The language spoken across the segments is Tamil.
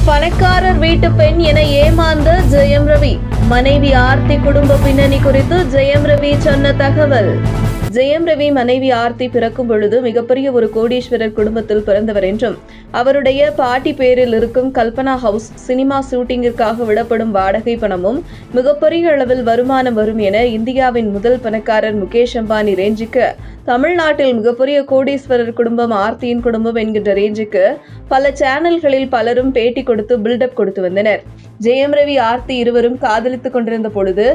பணக்காரர் வீட்டு பெண் என ஏமாந்த ஜெயம் ரவி. மனைவி ஆர்த்தி குடும்ப பின்னணி குறித்து ஜெயம் ரவி சொன்ன தகவல். ஜெயம் ரவி மனைவி ஆர்த்தி பிறக்கும் பொழுது மிகப்பெரிய ஒரு கோடீஸ்வரர் குடும்பத்தில் பிறந்தவர் என்றும், அவருடைய பாட்டி பேரில் இருக்கும் கல்பனா ஹவுஸ் சினிமா ஷூட்டிங்கிற்காக விடப்படும் வாடகை பணமும் மிகப்பெரிய அளவில் வருமானம் வரும் என இந்தியாவின் முதல் பணக்காரர் முகேஷ் அம்பானி ரேஞ்சுக்கு, தமிழ்நாட்டில் மிகப்பெரிய கோடீஸ்வரர் குடும்பம் ஆர்த்தியின் குடும்பம் என்கின்ற ரேஞ்சுக்கு பல சேனல்களில் பலரும் பேட்டி கொடுத்து பில்டப் கொடுத்து வந்தனர். ஜெயம் ரவி ஆர்த்தி இருவரும் காதலித்துக் கொண்டிருந்த பொழுது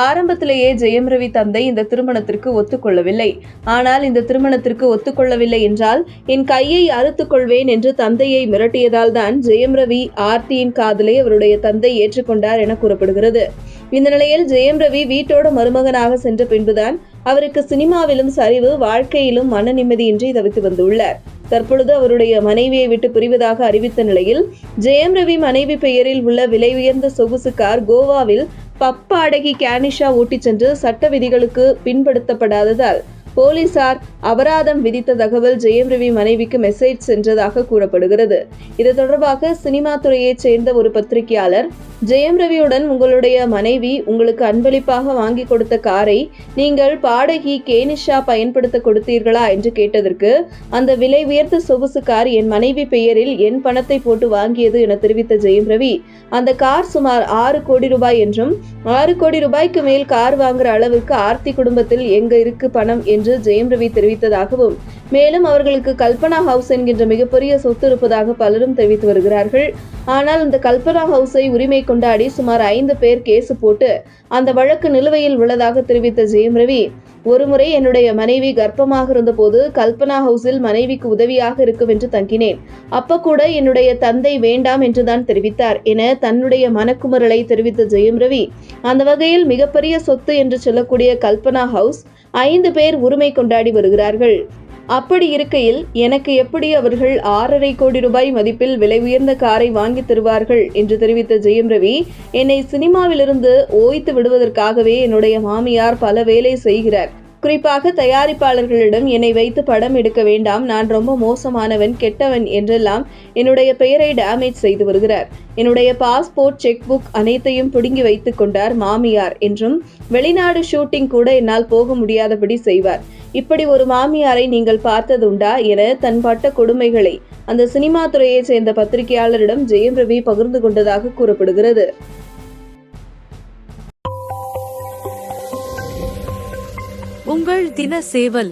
ஆரம்பத்திலேயே ஜெயம் ரவி தந்தை இந்த திருமணத்திற்கு ஒத்துக்கொள்ளவில்லை. ஆனால் இந்த திருமணத்திற்கு ஒத்துக்கொள்ளவில்லை என்றால் என் கையை அறுத்துக் கொள்வேன் என்று தந்தையை மிரட்டியதால் தான் ஜெயம் ரவி ஆர்த்தியின் காதலை அவருடைய தந்தை ஏற்றுக்கொண்டார் என கூறப்படுகிறது. இந்த நிலையில் ஜெயம் ரவி வீட்டோட மருமகனாக சென்ற பின்புதான் அவருக்கு சினிமாவிலும் சரிவு, வாழ்க்கையிலும் மன நிம்மதியின்றி தவித்து வந்துள்ளார். தற்பொழுது அவருடைய மனைவியை விட்டு பிரிவதாக அறிவித்த நிலையில் ஜெயம் ரவி மனைவி பெயரில் உள்ள விலை உயர்ந்த சொகுசு கார் கோவாவில் பப்பாடகி கேனிஷா ஓட்டிச் சென்று சட்ட விதிகளுக்கு பின்படுத்தப்படாததால் போலீசார் அபராதம் விதித்த தகவல் ஜெயம் ரவி மனைவிக்கு மெசேஜ் சென்றதாக கூறப்படுகிறது. இது தொடர்பாக சினிமா துறையைச் சேர்ந்த ஒரு பத்திரிகையாளர், ஜெயம் ரவியுடன் உங்களுடைய மனைவி உங்களுக்கு அன்பளிப்பாக வாங்கி கொடுத்த காரை நீங்கள் பாடகி கேனிஷா பயன்படுத்த கொடுத்தீர்களா என்று கேட்டதற்கு, அந்த விலை உயர்ந்த சொகுசு கார் என் மனைவி பெயரில் என் பணத்தை போட்டு வாங்கியது என தெரிவித்த ஜெயம் ரவி, அந்த கார் சுமார் 6 கோடி ரூபாய் என்றும், 6 கோடி ரூபாய்க்கு மேல் கார் வாங்குற அளவுக்கு ஆர்த்தி குடும்பத்தில் எங்க இருக்கு பணம் என்று ஜெயம் ரவி தெரிவித்ததாகவும், மேலும் அவர்களுக்கு கல்பனா ஹவுஸ் என்கின்ற மிகப்பெரிய சொத்து இருப்பதாக பலரும் தெரிவித்து வருகிறார்கள். ஆனால் இந்த கல்பனா ஹவுஸை உரிமை கொண்டாடி சுமார் 5 பேர் கேஸ் போட்டு அந்த வழக்கு நிலுவையில் உள்ளதாக தெரிவித்த ஜெயம் ரவி, ஒருமுறை என்னுடைய மனைவி கர்ப்பமாக இருந்தபோது கல்பனா ஹவுஸில் மனைவிக்கு உதவியாக இருக்கும் என்று தங்கினேன். அப்ப கூட என்னுடைய தந்தை வேண்டாம் என்றுதான் தெரிவித்தார் என தன்னுடைய மனக்குமரலை தெரிவித்த ஜெயம் ரவி, அந்த வகையில் மிகப்பெரிய சொத்து என்று சொல்லக்கூடிய கல்பனா ஹவுஸ் 5 பேர் உரிமை கொண்டாடி வருகிறார்கள். அப்படி இருக்கையில் எனக்கு எப்படி அவர்கள் 6.5 கோடி ரூபாய் மதிப்பில் விலை உயர்ந்த காரை வாங்கி தருவார்கள் என்று தெரிவித்த ஜெயம் ரவி, என்னை சினிமாவிலிருந்து ஓய்த்து விடுவதற்காகவே என்னுடைய மாமியார் பல வேலை செய்கிறார். குறிப்பாக தயாரிப்பாளர்களிடம் என்னை வைத்து படம் எடுக்க வேண்டாம், நான் ரொம்ப மோசமானவன், கெட்டவன் என்றெல்லாம் என்னுடைய பெயரை டேமேஜ் செய்து வருகிறார். என்னுடைய பாஸ்போர்ட், செக் புக் அனைத்தையும் பிடுங்கி வைத்துக் கொண்டார் மாமியார் என்றும், வெளிநாடு ஷூட்டிங் கூட என்னால் போக முடியாதபடி செய்வார். இப்படி ஒரு மாமியாரை நீங்கள் பார்த்ததுண்டா என தன் பட்ட கொடுமைகளை அந்த சினிமா துறையைச் சேர்ந்த பத்திரிகையாளரிடம் ஜெயம் ரவி பகிர்ந்து கொண்டதாக கூறப்படுகிறது. உங்கள் தின சேவல்.